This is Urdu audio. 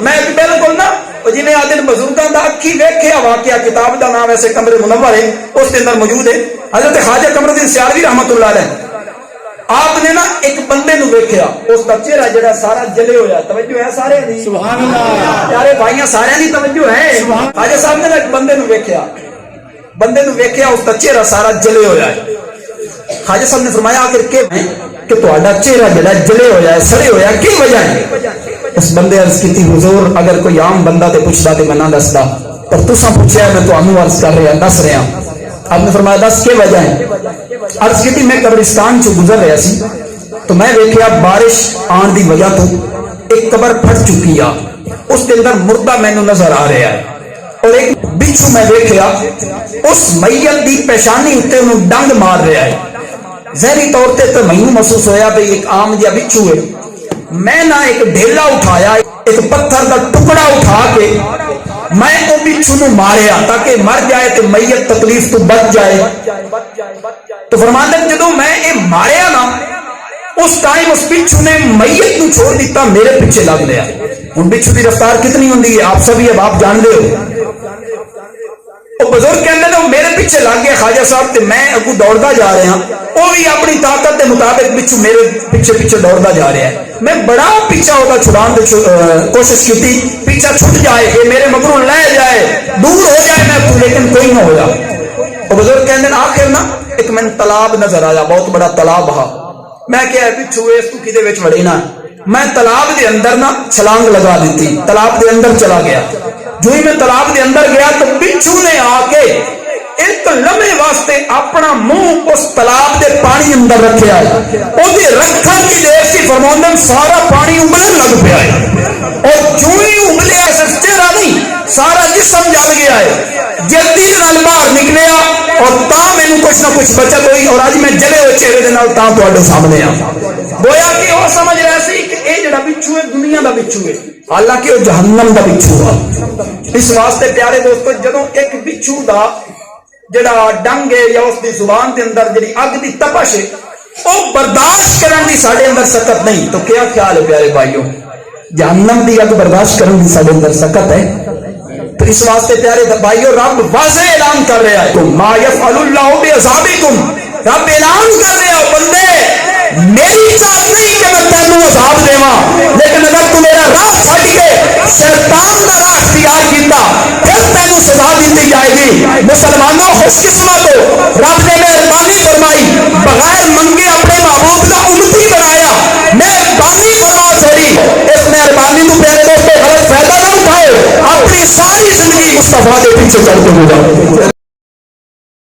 میں بالکل نا جنہیں آدھے بزرگوں کا اکھی ویکھیا واقعہ کتاب کا نام ایسے کمر منور ہے اس کے اندر موجود ہے حضرت خواجہ قمر الدین سیالوی رحمت اللہ علیہ آپ نے نا ایک بندے نو ویکھیا اس دا چہرہ جڑا سارا جلے ہویا توجہ ہے سارے دی سبحان اللہ پیارے بھائیاں سارے دی توجہ ہے خواجہ صاحب نے ایک بندے نو ویکھیا اس دا چہرہ سارا جلے ہویا ہے خواجہ صاحب نے فرمایا آخر کہ تہاڈا چہرہ جڑا جلے ہویا ہے سڑے ہویا کی وجہ ہے اس بندے عرض کیتی حضور اگر کوئی عام بندہ تے پوچھدا تے میں نہ دسدا پر تساں پوچھیا میں تانوں عرض کر رہا دس رہا آپ نے فرمایا دس کی وجہ ہے عرض کی میں قبرستان چ گزر رہا سی تو میں دیکھا بارش آن دی وجہ تو ایک قبر پھٹ چکی ہے اس کے اندر مردہ مینوں نظر آ رہا ہے اور ایک بچھو میں دیکھا اس میت دی پیشانی اتنے انہوں ڈنگ مار رہا ہے ظاہری طور تے تو مینوں محسوس ہویا بھئی ایک عام جہا بچھو ہے میں نہ ایک ڈھیلا اٹھایا ایک پتھر دا ٹکڑا اٹھا کے میں وہ بچھو نو ماریا تاکہ مر جائے تو میت تکلیف تو بچ جائے تو فرماتے ہیں جدو میں یہ ماریا نا اس ٹائم اس بچھو نے میت نو چھوڑ دیتا میرے پیچھے لگ لیا ان بچھو کی رفتار کتنی ہوندی ہے آپ سبھی اب آپ جان دے ہو وہ بزرگ کہنے تو میرے پیچھے لگ گیا خواجہ صاحب تے میں اگو دوڑتا جا رہا وہ بھی اپنی طاقت کے مطابق بچھو میرے پیچھے پیچھے دوڑتا جا رہا ہے میں بڑا پیچھا ہوتا چھڑان کی کوشش کی پیچھا چھٹ جائے کہ میرے مگروں لے جائے دور ہو جائے میں تو لیکن کوئی نہ ہوگا وہ بزرگ کہنے آخر نا ایک میں تالاب نظر آیا بہت بڑا تالاب ہا میں کیا بچھو اس کو کدے وچ وڑے نا میں تالاب دے اندر نا چھلانگ لگا دیتی تالاب دے اندر چلا گیا جو ہی میں تالاب دے اندر گیا تو بچھو نے آ کے ایک لمحے واسطے اپنا منہ اس تالاب دے پانی اندر رکھیا ہے او دے رکھن کی دیر سی فرماندن سارا پانی انگلن لگ پیا ہے اور جو ہی انگلیا صرف چہرہ نہیں سارا جسم جل گیا ہے جلدی نال باہر نکلیا اور تا مینوں کچھ نہ کچھ بچت ہوئی اور اج میں جلے ہوئے چہرے دے نال تا تواڈے سامنے آ گویا کہ وہ سمجھ رہا سی کہ اے جڑا بچھو ہے دنیا دا بچھو ہے حالانکہ وہ جہنم دا بچھو ہے اس واسطے پیارے دوستو جدوں ایک بچھو دا جڑا ڈنگ ہے یا اس دی زبان دے اندر جڑی اگ دی تپش ہے وہ برداشت کرن دی ساڈے اندر سخت نہیں تو کیا خیال ہے پیارے بھائیوں جہنم دی اگ برداشت کرن دی ساڈے اندر سخت ہے تو اس واسطے پیارے بھائیوں رب واضح اعلان کر رہا ہے ما یفعل اللہ بعذابکم رب اعلان کر رہا ہے بندے میری چاہت نہیں کہ میں تینوں عذاب دیواں لیکن اگر تو میرا راہ چھڈ کے شیطان دا راہ اختیار کیتا پھر تینوں سزا دی جائے گی مسلمانوں خوش قسمت ہو رب نے مہربانی فرمائی بغیر منگے اپنے محبوب کا امتی بنایا مہربانی فرما چھوڑی اس مہربانی کو پیارے دوستوں غلط فائدہ نہ اٹھاؤ اپنی ساری زندگی مصطفیٰ کے پیچھے چلتے ہو جاؤ